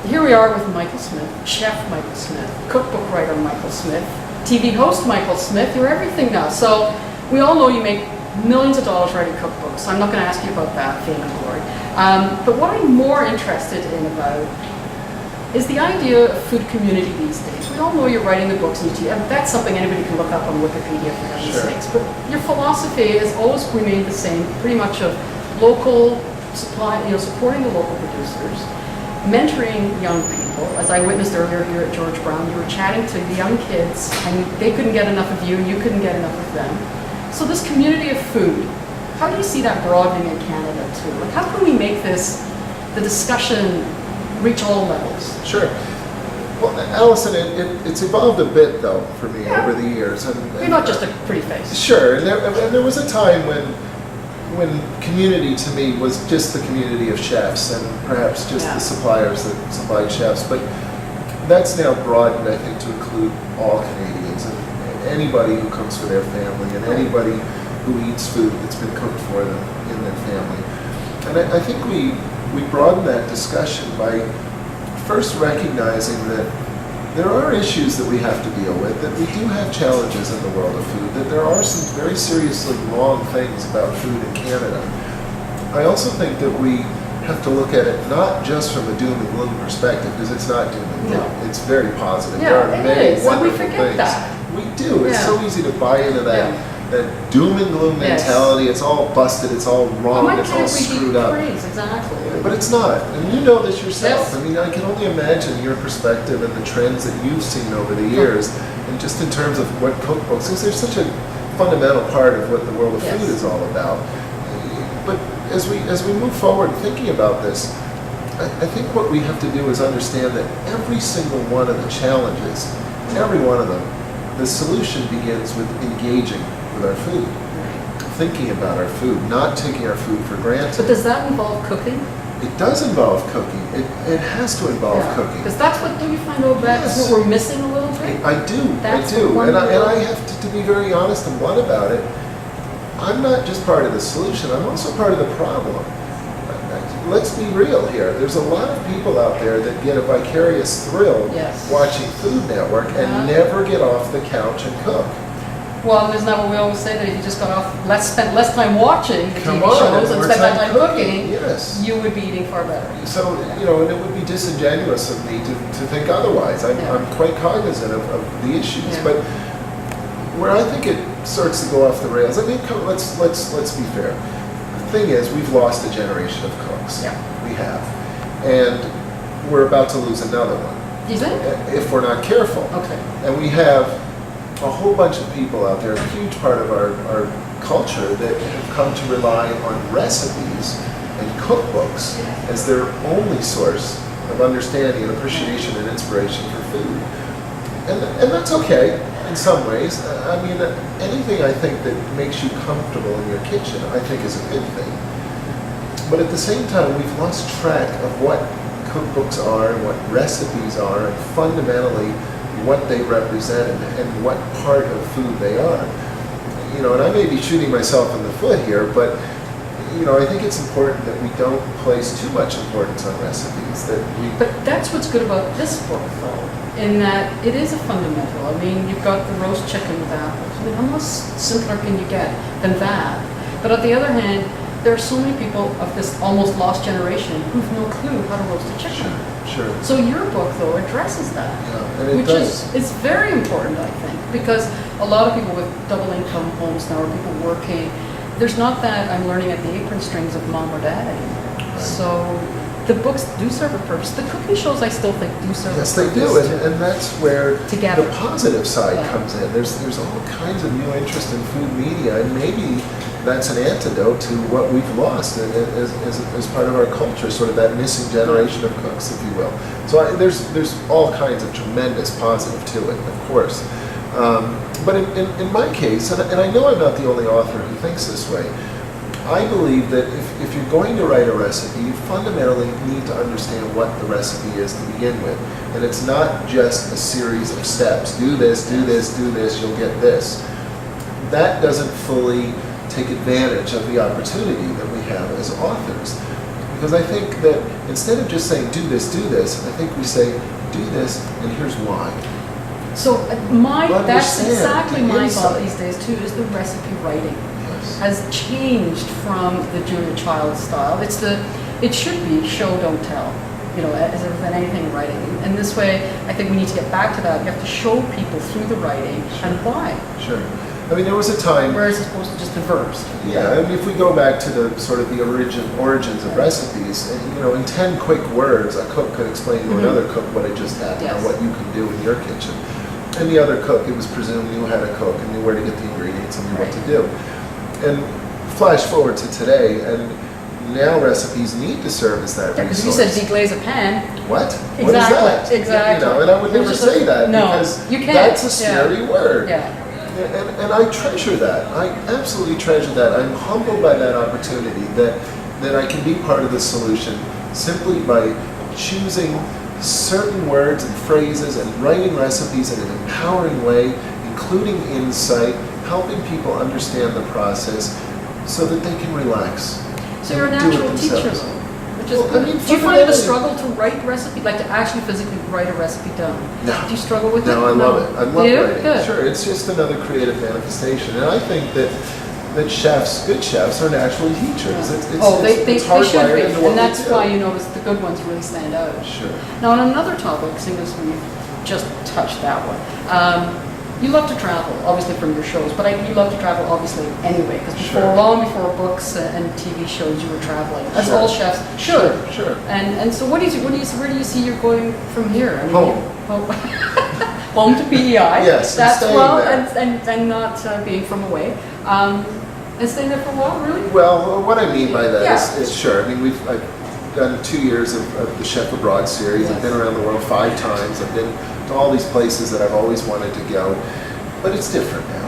here we are with Michael Smith, chef Michael Smith, cookbook writer Michael Smith, TV host Michael Smith. You're everything now. So we all know you make millions of dollars writing cookbooks. I'm not going to ask you about that, fame and glory. But what I'm more interested in about is the idea of food community these days. We all know you're writing the books and that's something anybody can look up on Wikipedia for heaven's sakes. But your philosophy has always remained the same, pretty much of local supply, supporting the local producers, mentoring young people. As I witnessed earlier here at George Brown, you were chatting to the young kids and they couldn't get enough of you, you couldn't get enough of them. So this community of food, how do you see that broadening in Canada too? Like how can we make this, the discussion, reach all levels? Sure. Well, Alison, it's evolved a bit though for me over the years. You're not just a pretty face. Sure, and there was a time when community to me was just the community of chefs and perhaps just the suppliers that supplied chefs, but that's now broadened, I think, to include all Canadians and anybody who cooks for their family and anybody who eats food that's been cooked for them in their family. And I think we broaden that discussion by first recognizing that there are issues that we have to deal with, that we do have challenges in the world of food, that there are some very seriously wrong things about food in Canada. I also think that we have to look at it not just from a doom and gloom perspective, because it's not doom and gloom. No. It's very positive. Yeah, there are many wonderful we forget things. That. We do. It's so easy to buy into that doom and gloom mentality. It's all busted, it's all wrong, it's all screwed up. Exactly. But it's not, and you know this yourself. I mean, I can only imagine your perspective and the trends that you've seen over the years, and just in terms of what cookbooks, because they're such a fundamental part of what the world of food is all about. But as we move forward thinking about this, I think what we have to do is understand that every single one of the challenges, every one of them, the solution begins with engaging with our food, thinking about our food, not taking our food for granted. But does that involve cooking? It does involve cooking. It has to involve cooking. Because that's what, do you find out that's what we're missing a little bit? I do. And I have to be very honest and blunt about it. I'm not just part of the solution, I'm also part of the problem. Let's be real here. There's a lot of people out there that get a vicarious thrill watching Food Network and never get off the couch and cook. Well, isn't that what we always say, that if you just got off, spent less time watching the TV shows and spent that time cooking, you would be eating far better. So, and it would be disingenuous of me to think otherwise. I'm quite cognizant of the issues, but where I think it starts to go off the rails, I mean, let's be fair. The thing is, we've lost a generation of cooks. We have. And we're about to lose another one. You think? If we're not careful. Okay. And we have a whole bunch of people out there, a huge part of our culture, that have come to rely on recipes and cookbooks as their only source of understanding and appreciation and inspiration for food. And that's okay in some ways. I mean, anything I think that makes you comfortable in your kitchen, I think is a good thing. But at the same time, we've lost track of what cookbooks are and what recipes are, and fundamentally what they represent and what part of food they are. And I may be shooting myself in the foot here, but I think it's important that we don't place too much importance on recipes. But that's what's good about this book, though, in that it is a fundamental. I mean, you've got the roast chicken with apples. I mean, how much simpler can you get than that? But on the other hand, there are so many people of this almost lost generation who've no clue how to roast a chicken. Sure. So your book, though, addresses that, which is very important, I think, because a lot of people with double income homes now, or people working, there's not that I'm learning at the apron strings of mom or dad anymore. Right. So the books do serve a purpose. The cooking shows, I still think, do serve a purpose. Yes, they do, and that's where the positive side comes in. There's all kinds of new interest in food media, and maybe that's an antidote to what we've lost as part of our culture, sort of that missing generation of cooks, if you will. So there's all kinds of tremendous positive to it, of course. But in my case, and I know I'm not the only author who thinks this way, I believe that if you're going to write a recipe, you fundamentally need to understand what the recipe is to begin with. And it's not just a series of steps. Do this, do this, do this, you'll get this. That doesn't fully take advantage of the opportunity that we have as authors. Because I think that instead of just saying do this, I think we say do this and here's why. So that's Understand exactly the my insight. thought these days too, is the recipe writing Yes. has changed from the Julia Child style. It should be show, don't tell, as than anything in writing. And this way, I think we need to get back to that. You have to show people through the writing and why. Sure. I mean, there was a time. Whereas it's supposed to just the verbs. Yeah, I mean, if we go back to the sort of the origins of recipes, in 10 quick words, a cook could explain to another cook what had just happened Yes. or what you can do in your kitchen. And the other cook, it was presumed, knew how to cook and knew where to get the ingredients and knew what to do. And flash forward to today, and now recipes need to serve as that Because resource. you said deglaze a pan. What? Exactly, What is that? exactly. And I would It was never just say that no, because you can't. that's a scary word. Yeah. And I treasure that. I absolutely treasure that. I'm humbled by that opportunity that I can be part of the solution simply by choosing certain words and phrases and writing recipes in an empowering way, including insight, helping people understand the process so that they can relax. So you're a and do it natural teacher, themselves. though. Which is Well, I good. mean, Do you find it a fundamentally- struggle to write recipe, like to actually physically write a recipe down? No. Do you struggle with it? No, I love it. I love You do? writing. Good. Sure, it's just another creative manifestation. And I think that chefs, good chefs, are naturally teachers. It's They should hardwired be, into what and that's we do. why you notice the good ones really stand out. Sure. Now, on another topic, seeing as we've just touched that one, you love to travel, obviously from your shows, but you love to travel obviously anyway, because Sure. long before books and TV shows, you were traveling, as Sure. all chefs should. Sure. And so, where do you see you're going from here? I mean, Home. Home to PEI. Yes, and that's staying well, there. and not being from away. And staying there for a while, really? Well, what I mean by that Yeah. is sure. I mean, I've done 2 years of the Chef Abroad series. I've been around the world 5 times. I've been to all these places that I've always wanted to go, but it's different now.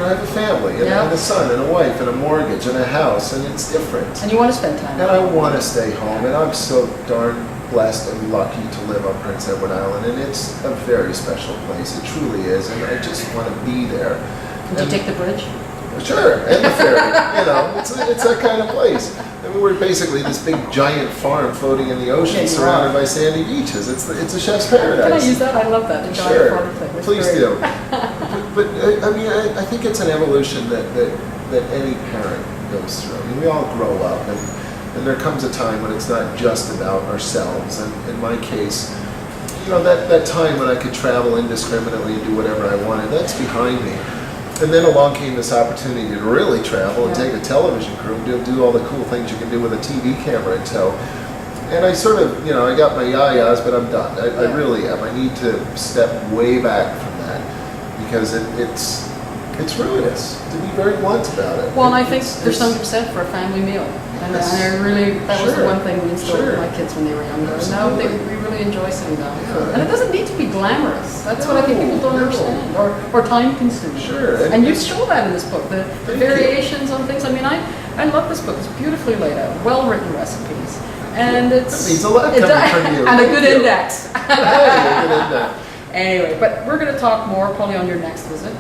I have a family and, Yeah. and a son and a wife and a mortgage and a house, and it's different. And you want to spend time. And I want to stay home, and I'm so darn blessed and lucky to live on Prince Edward Island, and it's a very special place. It truly is, and I just want to be there. Do you take the bridge? Sure, and the ferry. It's that kind of place. I mean, we're basically this big giant farm floating in the ocean, Yeah, you surrounded are. by sandy beaches. It's a chef's paradise. Can I use that? I love that. The giant Sure, farm thing. That's please great. do. But I mean, I think it's an evolution that any parent goes through. I mean, we all grow up, and there comes a time when it's not just about ourselves. And in my case, that time when I could travel indiscriminately and do whatever I wanted, that's behind me. And then along came this opportunity to really travel and Yeah. take a television crew and do all the cool things you can do with a TV camera in tow. And I sort of, I got my yayas, but I'm done. I really am. I need to step way back from that because it's ruinous, to be very blunt about it. Well, and I think It's- there's it's- something said for a family meal. And Yes. that was the Sure. one thing we instilled Sure. in my kids when they were younger. And now Absolutely. we really enjoy sitting down. Yeah. And it doesn't need to be glamorous. That's what I think people don't No. understand. Or time consuming. Sure. And you show that in this book, the Thank you. variations on things. I mean, I love this book. It's beautifully laid out, well-written recipes. And it's... That means a lot it coming does- from you. And a Thank good you. index. Hey, a good index. Anyway, but we're going to talk more probably on your next visit.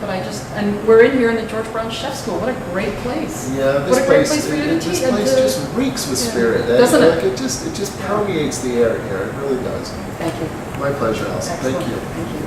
And we're in here in the George Brown Chef School. What a great place! Yeah, What this a great place, place for you to this teach. place just reeks with Yeah. spirit. Doesn't it? Like it just permeates the air here. It really does. Thank you. My pleasure, Alison. Excellent. Thank you. Thank you.